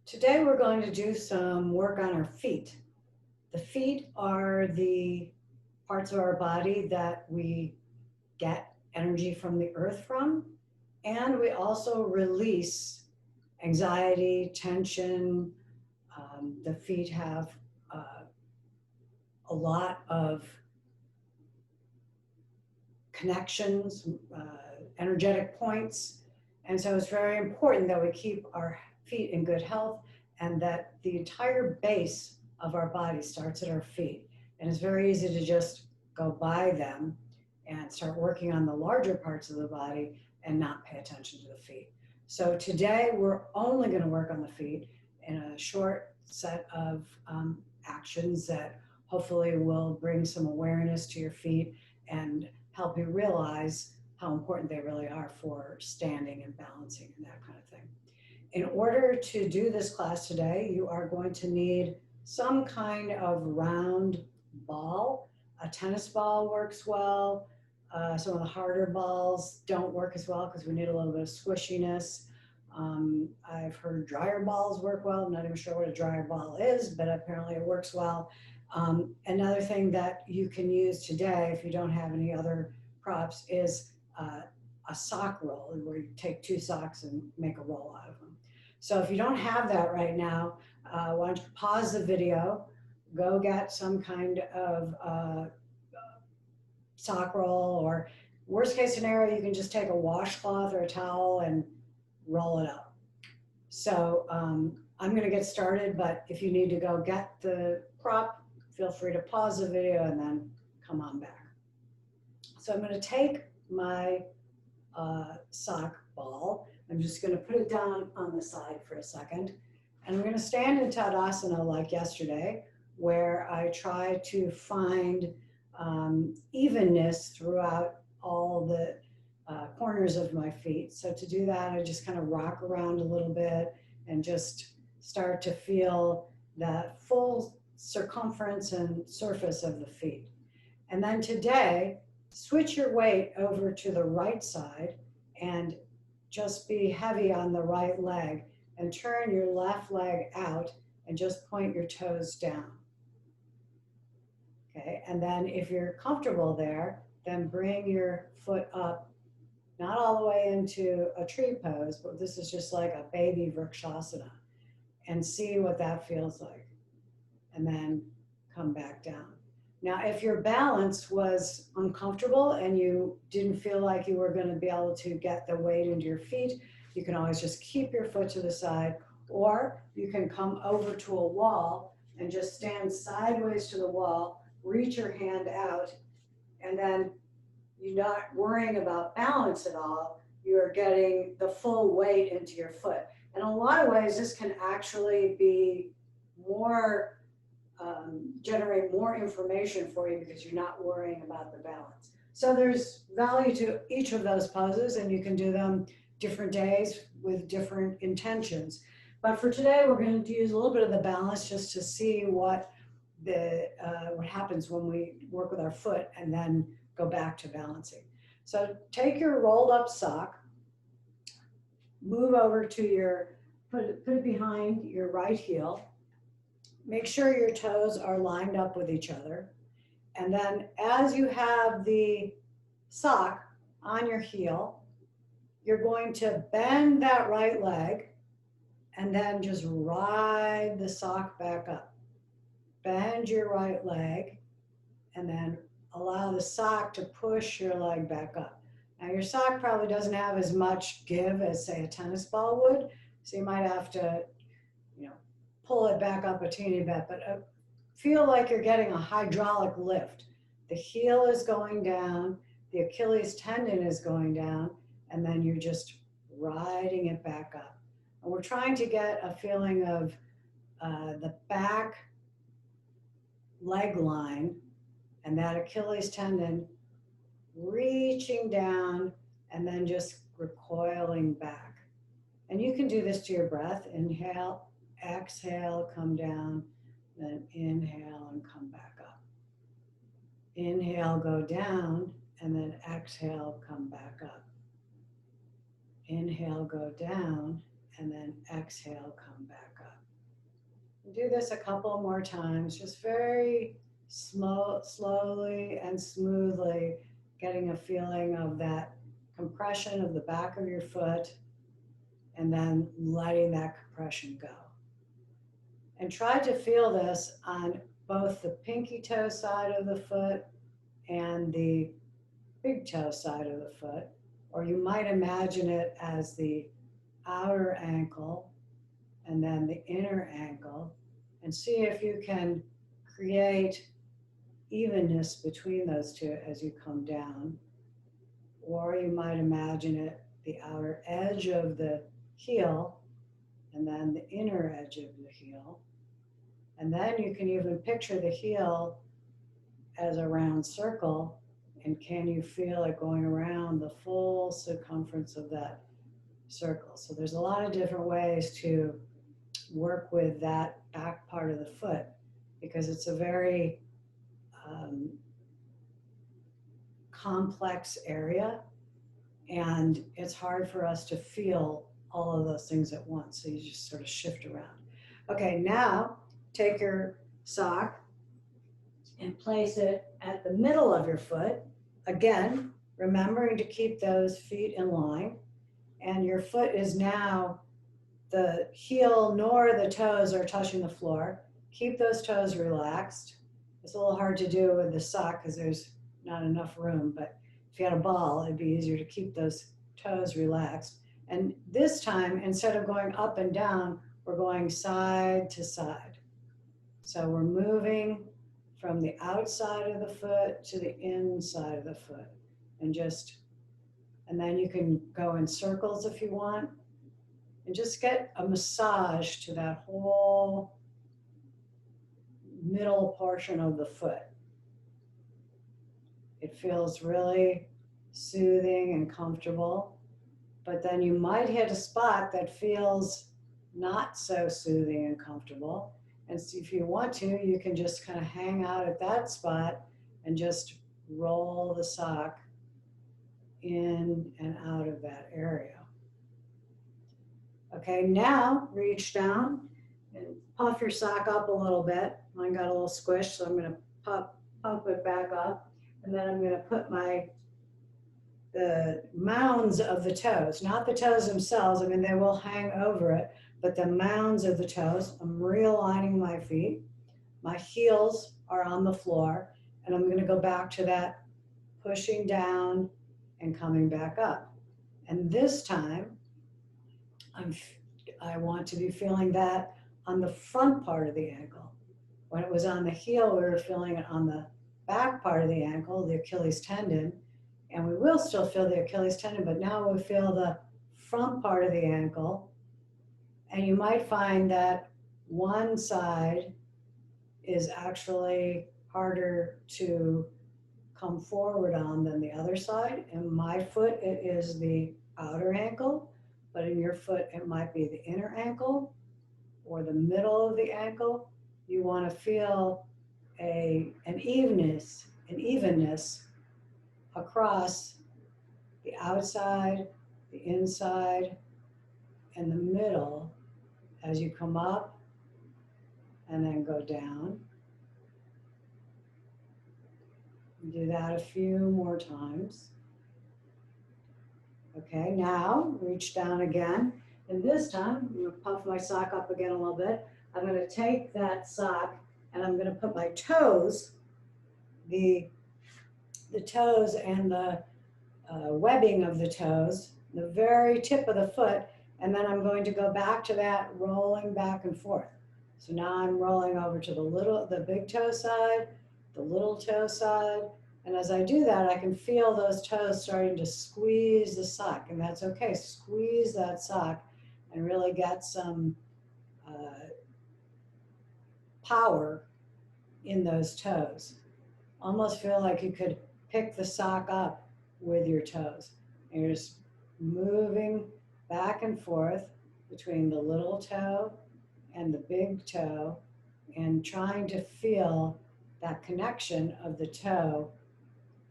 Today we're going to do some work on our feet. The feet are the parts of our body that we get energy from the earth from, and we also release anxiety, tension. The feet have uh, a lot of connections, energetic points, and so it's very important that we keep our feet in good health and that the entire base of our body starts at our feet. And it's very easy to just go by them and start working on the larger parts of the body and not pay attention to the feet. So today we're only going to work on the feet in a short set of actions that hopefully will bring some awareness to your feet and help you realize how important they really are for standing and balancing and that kind of thing. In order to do this class today, you are going to need some kind of round ball. A tennis ball works well. Some of the harder balls don't work as well because we need a little bit of squishiness. I've heard dryer balls work well. I'm not even sure what a dryer ball is, but apparently it works well. Another thing that you can use today, if you don't have any other props, is a sock roll, where you take two socks and make a roll out of them. So if you don't have that right now, why don't you pause the video, go get some kind of sock roll, or worst case scenario, you can just take a washcloth or a towel and roll it up. So I'm going to get started, but if you need to go get the prop, feel free to pause the video and then come on back. So I'm going to take my sock ball. I'm just going to put it down on the side for a second. And I'm going to stand in Tadasana like yesterday, where I try to find evenness throughout all the corners of my feet. So to do that, I just kind of rock around a little bit and just start to feel the full circumference and surface of the feet. And then today, switch your weight over to the right side and just be heavy on the right leg and turn your left leg out and just point your toes down. Okay, and then if you're comfortable there, then bring your foot up, not all the way into a tree pose, but this is just like a baby Vrikshasana, and see what that feels like. And then come back down. Now, if your balance was uncomfortable and you didn't feel like you were going to be able to get the weight into your feet, you can always just keep your foot to the side, or you can come over to a wall and just stand sideways to the wall, reach your hand out, and then you're not worrying about balance at all. You're getting the full weight into your foot. In a lot of ways, this can actually be more generate more information for you because you're not worrying about the balance. So there's value to each of those poses, and you can do them different days with different intentions. But for today, we're going to use a little bit of the balance just to see what happens when we work with our foot and then go back to balancing. So take your rolled up sock, move over to put it behind your right heel. Make sure your toes are lined up with each other. And then as you have the sock on your heel, you're going to bend that right leg and then just ride the sock back up. Bend your right leg and then allow the sock to push your leg back up. Now your sock probably doesn't have as much give as, say, a tennis ball would, so you might have to, pull it back up a teeny bit, but feel like you're getting a hydraulic lift. The heel is going down, the Achilles tendon is going down, and then you're just riding it back up. And we're trying to get a feeling of the back leg line and that Achilles tendon reaching down and then just recoiling back. And you can do this to your breath. Inhale, exhale, come down, then inhale and come back up. Inhale, go down, and then exhale, come back up. Inhale, go down, and then exhale. exhale, come back up. Do this a couple more times, just very slowly and smoothly, getting a feeling of that compression of the back of your foot and then letting that compression go. And try to feel this on both the pinky toe side of the foot and the big toe side of the foot, or you might imagine it as the outer ankle and then the inner ankle, and see if you can create evenness between those two as you come down. Or you might imagine it the outer edge of the heel and then the inner edge of the heel. And then you can even picture the heel as a round circle, and can you feel it going around the full circumference of that circle? So there's a lot of different ways to work with that back part of the foot, because it's a very complex area, and it's hard for us to feel all of those things at once. So you just sort of shift around. Okay, now take your sock and place it at the middle of your foot. Again, remembering to keep those feet in line. And your foot is now, the heel nor the toes are touching the floor. Keep those toes relaxed. It's a little hard to do with the sock because there's not enough room, but if you had a ball, it'd be easier to keep those toes relaxed. And this time, instead of going up and down, we're going side to side. So we're moving from the outside of the foot to the inside of the foot. And then you can go in circles if you want, and just get a massage to that whole middle portion of the foot. It feels really soothing and comfortable, but then you might hit a spot that feels not so soothing and comfortable. And so if you want to, you can just kind of hang out at that spot and just roll the sock in and out of that area. Okay, now reach down and puff your sock up a little bit. Mine got a little squish, so I'm going to pump it back up. And then I'm going to put the mounds of the toes, not the toes themselves. I mean, they will hang over it, but the mounds of the toes. I'm realigning my feet. My heels are on the floor, and I'm going to go back to that pushing down and coming back up. And this time, I want to be feeling that on the front part of the ankle. When it was on the heel, we were feeling it on the back part of the ankle, the Achilles tendon, and we will still feel the Achilles tendon, but now we feel the front part of the ankle. And you might find that one side is actually harder to come forward on than the other side. In my foot, it is the outer ankle, but in your foot, it might be the inner ankle or the middle of the ankle. You want to feel an evenness across the outside, the inside, and the middle as you come up and then go down. Do that a few more times. Okay, now reach down again. And this time, I'm going to puff my sock up again a little bit. I'm going to take that sock and I'm going to put my toes, the toes and the webbing of the toes, the very tip of the foot, and then I'm going to go back to that rolling back and forth. So now I'm rolling over to the big toe side, the little toe side, and as I do that, I can feel those toes starting to squeeze the sock, and that's okay. Squeeze that sock and really get some power in those toes. Almost feel like you could pick the sock up with your toes. And you're just moving back and forth between the little toe and the big toe and trying to feel that connection of the toe,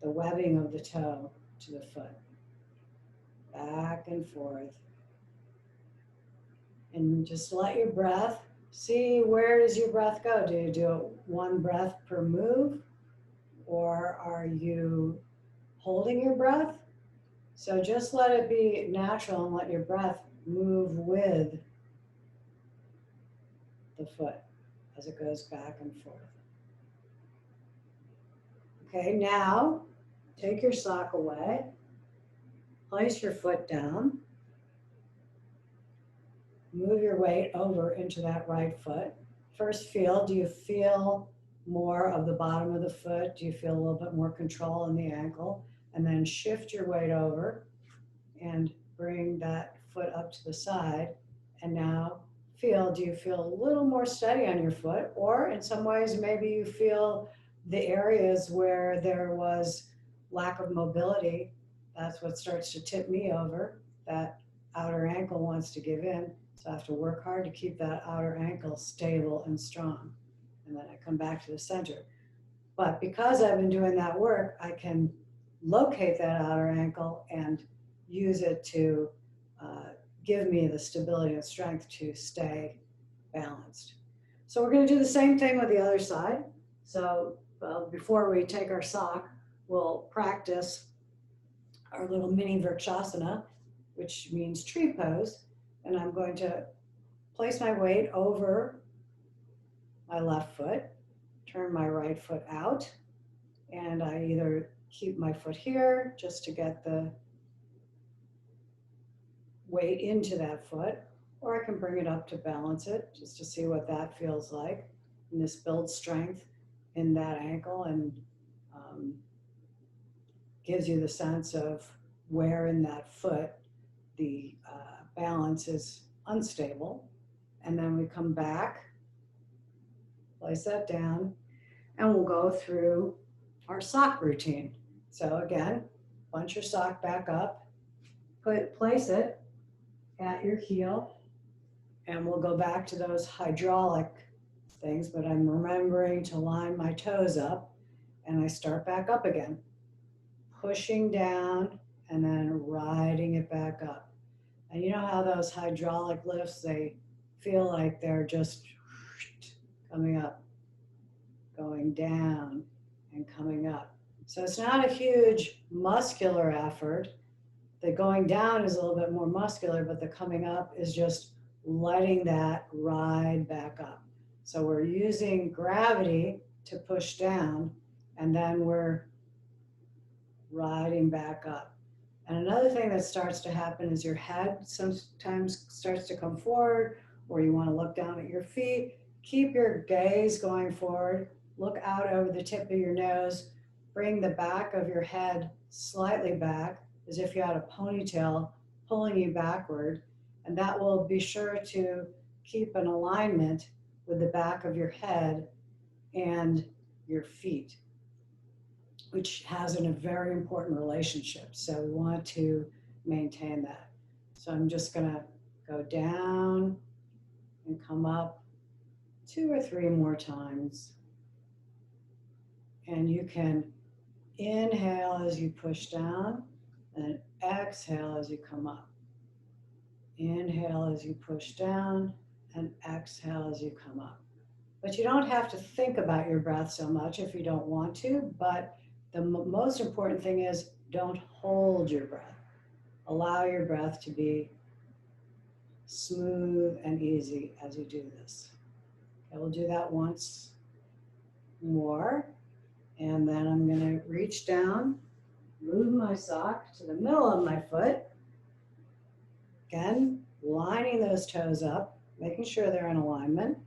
the webbing of the toe to the foot. Back and forth. And just let your breath, see where does your breath go? Do you do it one breath per move? Or are you holding your breath? So just let it be natural and let your breath move with the foot as it goes back and forth. Okay, now take your sock away, place your foot down, move your weight over into that right foot. First feel, do you feel more of the bottom of the foot? Do you feel a little bit more control in the ankle? And then shift your weight over and bring that foot up to the side. And now feel, do you feel a little more steady on your foot? Or in some ways, maybe you feel the areas where there was lack of mobility. That's what starts to tip me over. That outer ankle wants to give in. So I have to work hard to keep that outer ankle stable and strong. And then I come back to the center. But because I've been doing that work, I can locate that outer ankle and use it to give me the stability and strength to stay balanced. So we're going to do the same thing with the other side. So before we take our sock, we'll practice our little mini Vrikshasana, which means tree pose. And I'm going to place my weight over my left foot, turn my right foot out, and I either keep my foot here just to get the weight into that foot, or I can bring it up to balance it just to see what that feels like. And this builds strength in that ankle and gives you the sense of where in that foot the balance is unstable. And then we come back, place that down, and we'll go through our sock routine. So again, bunch your sock back up, place it at your heel, and we'll go back to those hydraulic things, but I'm remembering to line my toes up, and I start back up again, pushing down and then riding it back up. And you know how those hydraulic lifts, they feel like they're just coming up, going down and coming up. So it's not a huge muscular effort. The going down is a little bit more muscular, but the coming up is just letting that ride back up. So we're using gravity to push down, and then we're riding back up. And another thing that starts to happen is your head sometimes starts to come forward, or you want to look down at your feet. Keep your gaze going forward. Look out over the tip of your nose. Bring the back of your head slightly back, as if you had a ponytail pulling you backward. And that will be sure to keep an alignment with the back of your head and your feet, which has a very important relationship. So we want to maintain that. So I'm just gonna go down and come up 2 or 3 more times. And you can inhale as you push down and exhale as you come up. Inhale as you push down and exhale as you come up. But you don't have to think about your breath so much if you don't want to, but the most important thing is don't hold your breath. Allow your breath to be smooth and easy as you do this. Okay, we'll do that once more. And then I'm going to reach down, move my sock to the middle of my foot. Again, lining those toes up, making sure they're in alignment.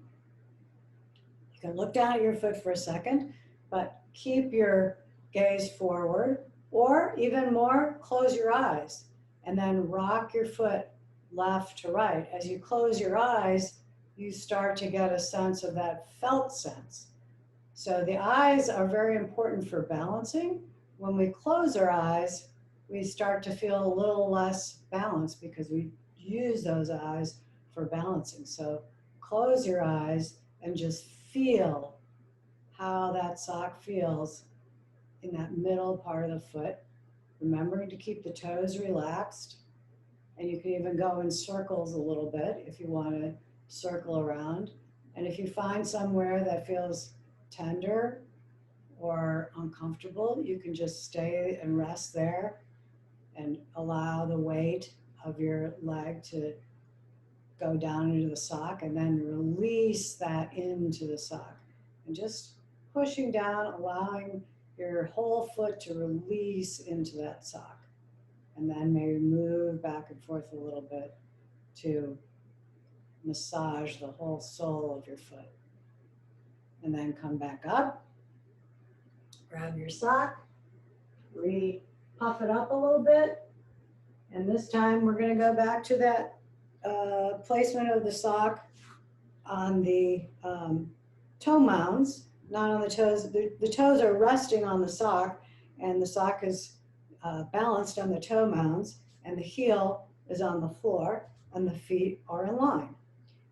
You can look down at your foot for a second, but keep your gaze forward, or even more, close your eyes and then rock your foot left to right. As you close your eyes, you start to get a sense of that felt sense. So the eyes are very important for balancing. When we close our eyes, we start to feel a little less balanced because we use those eyes for balancing. So close your eyes and just feel how that sock feels in that middle part of the foot, remembering to keep the toes relaxed And you can even go in circles a little bit if you want to circle around. And if you find somewhere that feels tender or uncomfortable, you can just stay and rest there and allow the weight of your leg to go down into the sock and then release that into the sock. And just pushing down, allowing your whole foot to release into that sock. And then maybe move back and forth a little bit to massage the whole sole of your foot. And then come back up, grab your sock, puff it up a little bit. And this time we're going to go back to that placement of the sock on the toe mounds, not on the toes. The toes are resting on the sock, and the sock is balanced on the toe mounds, and the heel is on the floor, and the feet are in line.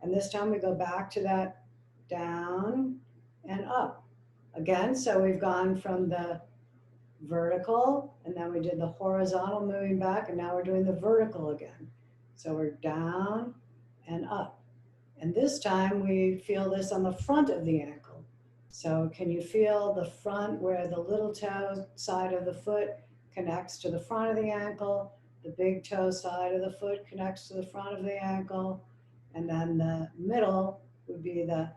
And this time we go back to that down and up. Again, so we've gone from the vertical, and then we did the horizontal moving back, and now we're doing the vertical again. So we're down and up. And this time we feel this on the front of the ankle. So can you feel the front where the little toe side of the foot connects to the front of the ankle, the big toe side of the foot connects to the front of the ankle, and then the middle would be the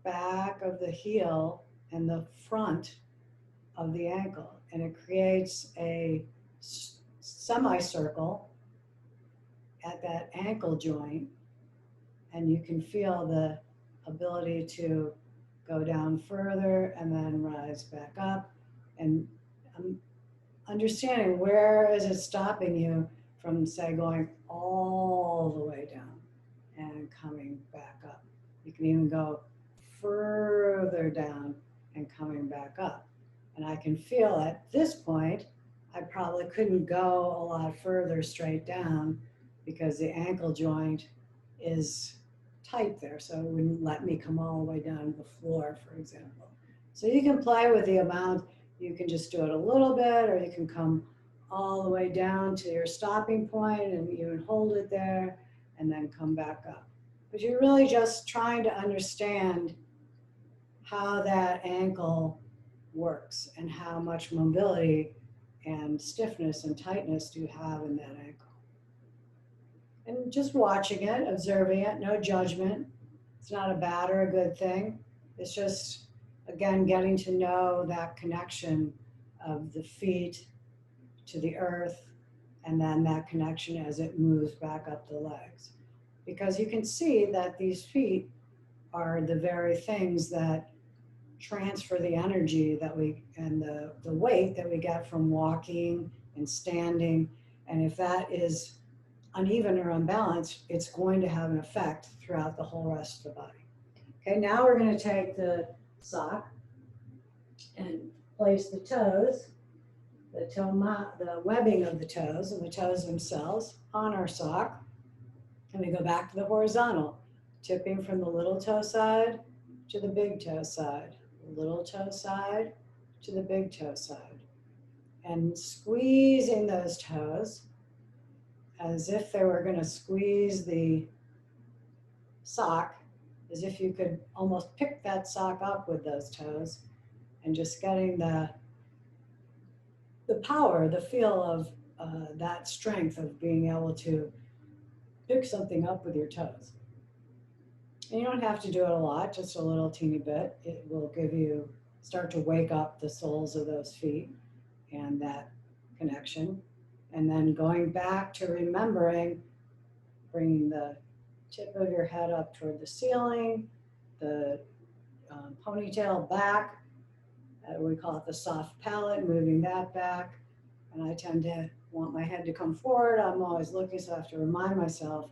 back of the heel and the front of the ankle. And it creates a semicircle at that ankle joint, and you can feel the ability to go down further and then rise back up. And understanding where is it stopping you from, say, going all the way down and coming back up. You can even go further down and coming back up. And I can feel at this point, I probably couldn't go a lot further straight down because the ankle joint is tight there, so it wouldn't let me come all the way down to the floor, for example. So you can play with the amount. You can just do it a little bit, or you can come all the way down to your stopping point and even hold it there and then come back up. But you're really just trying to understand how that ankle works and how much mobility and stiffness and tightness do you have in that ankle. And just watching it, observing it, no judgment. It's not a bad or a good thing. It's just, again, getting to know that connection of the feet to the earth, and then that connection as it moves back up the legs. Because you can see that these feet are the very things that transfer the energy that we, and the weight that we get from walking and standing. And if that is uneven or unbalanced, it's going to have an effect throughout the whole rest of the body. Okay, now we're going to take the sock and place the toes, the webbing of the toes and the toes themselves on our sock. And we go back to the horizontal, tipping from the little toe side to the big toe side, little toe side to the big toe side, and squeezing those toes as if they were going to squeeze the sock, as if you could almost pick that sock up with those toes, and just getting the power, the feel of that strength of being able to pick something up with your toes. And you don't have to do it a lot, just a little teeny bit. It will start to wake up the soles of those feet and that connection. And then going back to remembering, bringing the tip of your head up toward the ceiling, the ponytail back, we call it the soft palate, moving that back. And I tend to want my head to come forward. I'm always looking, so I have to remind myself,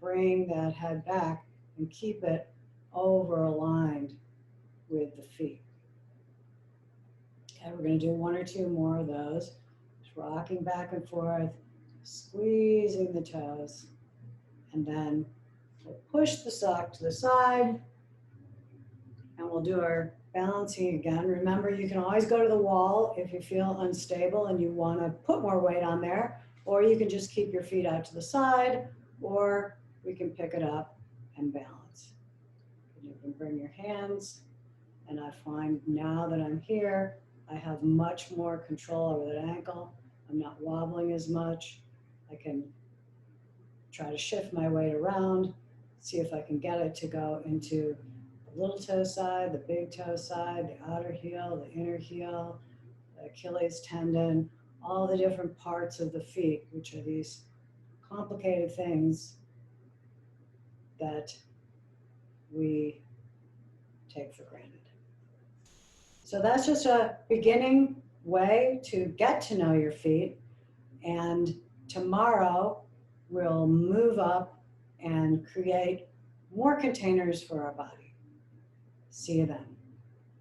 bring that head back and keep it over aligned with the feet. Okay, we're going to do one or two more of those. Just rocking back and forth, squeezing the toes, and then we'll push the sock to the side, and we'll do our balancing again. Remember, you can always go to the wall if you feel unstable and you want to put more weight on there, or you can just keep your feet out to the side, or we can pick it up and balance. You can bring your hands, and I find now that I'm here, I have much more control over that ankle. I'm not wobbling as much. I can try to shift my weight around, see if I can get it to go into the little toe side, the big toe side, the outer heel, the inner heel, the Achilles tendon, all the different parts of the feet, which are these complicated things that we take for granted. So that's just a beginning way to get to know your feet. And tomorrow we'll move up and create more containers for our body. See you then.